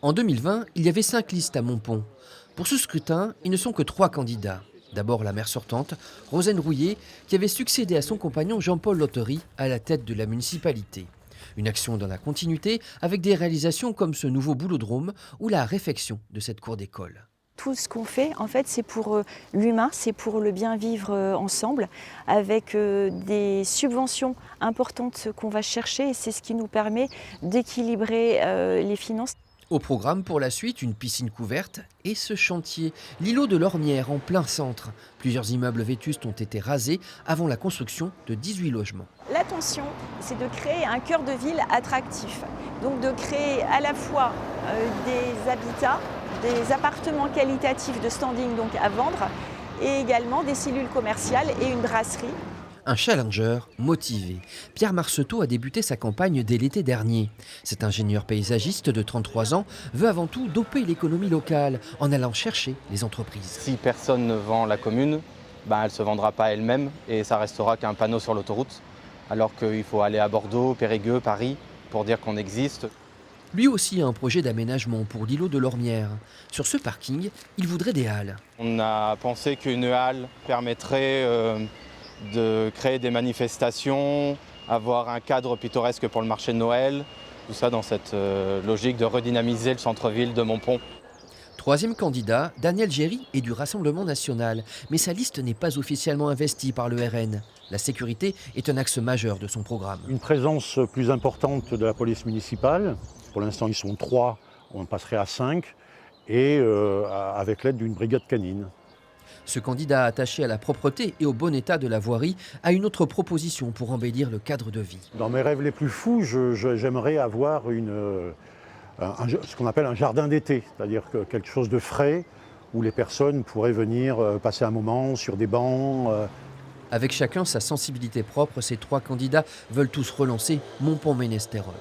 En 2020, il y avait 5 listes à Montpont. Pour ce scrutin, ils ne sont que 3 candidats. D'abord la maire sortante, Rosane Rouillet, qui avait succédé à son compagnon Jean-Paul Lottery à la tête de la municipalité. Une action dans la continuité avec des réalisations comme ce nouveau boulodrome ou la réfection de cette cour d'école. Tout ce qu'on fait, en fait, c'est pour l'humain, c'est pour le bien vivre ensemble, avec des subventions importantes qu'on va chercher et c'est ce qui nous permet d'équilibrer les finances. Au programme pour la suite, une piscine couverte et ce chantier, l'îlot de l'Ormière en plein centre. Plusieurs immeubles vétustes ont été rasés avant la construction de 18 logements. L'intention, c'est de créer un cœur de ville attractif, donc de créer à la fois des habitats, des appartements qualitatifs de standing donc à vendre et également des cellules commerciales et une brasserie. Un challenger motivé. Pierre Marceteau a débuté sa campagne dès l'été dernier. Cet ingénieur paysagiste de 33 ans veut avant tout doper l'économie locale en allant chercher les entreprises. Si personne ne vend la commune, elle ne se vendra pas elle-même et ça restera qu'un panneau sur l'autoroute. Alors qu'il faut aller à Bordeaux, Périgueux, Paris pour dire qu'on existe. Lui aussi a un projet d'aménagement pour l'îlot de l'Ormière. Sur ce parking, il voudrait des halles. On a pensé qu'une halle permettrait de créer des manifestations, avoir un cadre pittoresque pour le marché de Noël, tout ça dans cette logique de redynamiser le centre-ville de Montpont. Troisième candidat, Daniel Géry est du Rassemblement national, mais sa liste n'est pas officiellement investie par le RN. La sécurité est un axe majeur de son programme. Une présence plus importante de la police municipale. Pour l'instant, ils sont 3, on passerait à 5, et avec l'aide d'une brigade canine. Ce candidat attaché à la propreté et au bon état de la voirie a une autre proposition pour embellir le cadre de vie. Dans mes rêves les plus fous, j'aimerais avoir ce qu'on appelle un jardin d'été, c'est-à-dire quelque chose de frais où les personnes pourraient venir passer un moment sur des bancs. Avec chacun sa sensibilité propre, ces 3 candidats veulent tous relancer Montpont-Ménestérol.